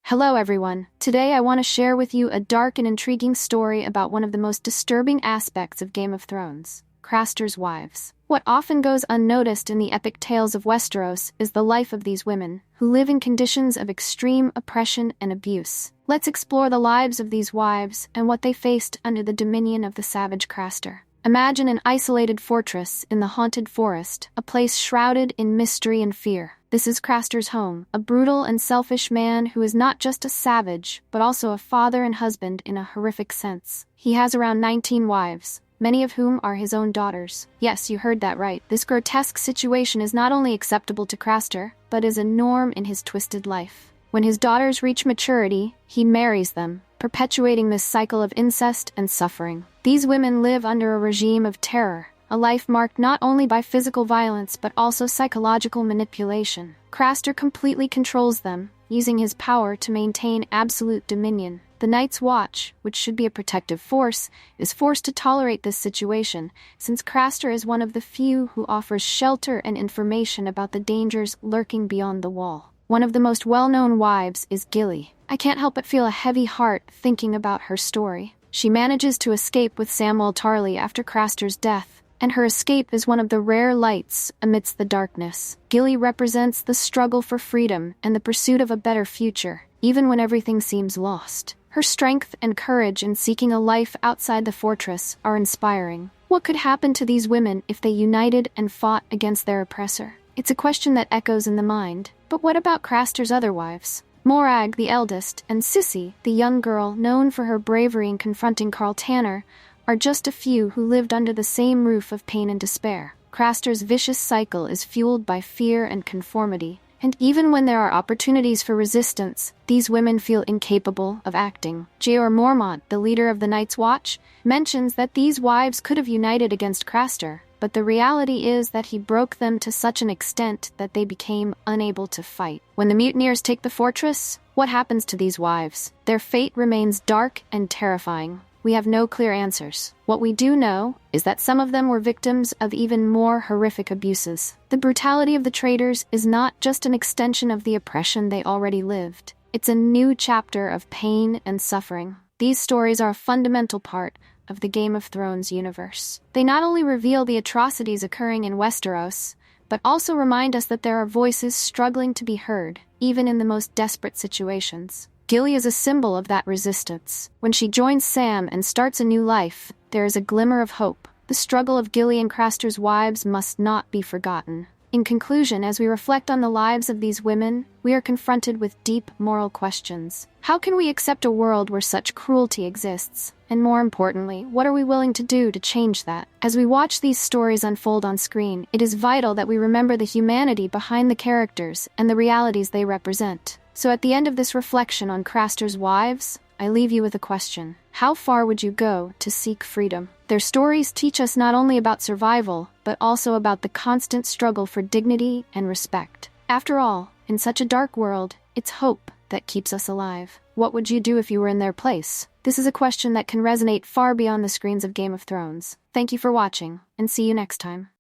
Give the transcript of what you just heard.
Hello everyone. Today I want to share with you a dark and intriguing story about one of the most disturbing aspects of Game of Thrones, Craster's wives. What often goes unnoticed in the epic tales of Westeros is the life of these women, who live in conditions of extreme oppression and abuse. Let's explore the lives of these wives and what they faced under the dominion of the savage Craster. Imagine an isolated fortress in the haunted forest, a place shrouded in mystery and fear. This is Craster's home, a brutal and selfish man who is not just a savage, but also a father and husband in a horrific sense. He has around 19 wives, many of whom are his own daughters. Yes, you heard that right. This grotesque situation is not only acceptable to Craster, but is a norm in his twisted life. When his daughters reach maturity, he marries them, perpetuating this cycle of incest and suffering. These women live under a regime of terror, a life marked not only by physical violence but also psychological manipulation. Craster completely controls them, using his power to maintain absolute dominion. The Night's Watch, which should be a protective force, is forced to tolerate this situation, since Craster is one of the few who offers shelter and information about the dangers lurking beyond the wall. One of the most well-known wives is Gilly. I can't help but feel a heavy heart thinking about her story. She manages to escape with samwell after Craster's death, and her escape is one of the rare lights amidst the darkness. Gilly represents the struggle for freedom and the pursuit of a better future, even when everything seems lost. Her strength and courage in seeking a life outside the fortress are inspiring. What could happen to these women if they united and fought against their oppressor? It's a question that echoes in the mind. But what about Craster's other wives? Morag, the eldest, and Sissy, the young girl known for her bravery in confronting Carl Tanner, are just a few who lived under the same roof of pain and despair. Craster's vicious cycle is fueled by fear and conformity, and even when there are opportunities for resistance, these women feel incapable of acting. Jeor Mormont, the leader of the Night's Watch, mentions that these wives could have united against Craster, but the reality is that he broke them to such an extent that they became unable to fight. When the mutineers take the fortress, what happens to these wives? Their fate remains dark and terrifying. We have no clear answers. What we do know is that some of them were victims of even more horrific abuses. The brutality of the traitors is not just an extension of the oppression they already lived. It's a new chapter of pain and suffering. These stories are a fundamental part of the Game of Thrones universe. They not only reveal the atrocities occurring in Westeros, but also remind us that there are voices struggling to be heard, even in the most desperate situations. Gilly is a symbol of that resistance. When she joins Sam and starts a new life, there is a glimmer of hope. The struggle of Gilly and Craster's wives must not be forgotten. In conclusion, as we reflect on the lives of these women, we are confronted with deep moral questions. How can we accept a world where such cruelty exists? And more importantly, what are we willing to do to change that? As we watch these stories unfold on screen, it is vital that we remember the humanity behind the characters and the realities they represent. So at the end of this reflection on Craster's wives, I leave you with a question. How far would you go to seek freedom? Their stories teach us not only about survival, but also about the constant struggle for dignity and respect. After all, in such a dark world, it's hope that keeps us alive. What would you do if you were in their place? This is a question that can resonate far beyond the screens of Game of Thrones. Thank you for watching, and see you next time.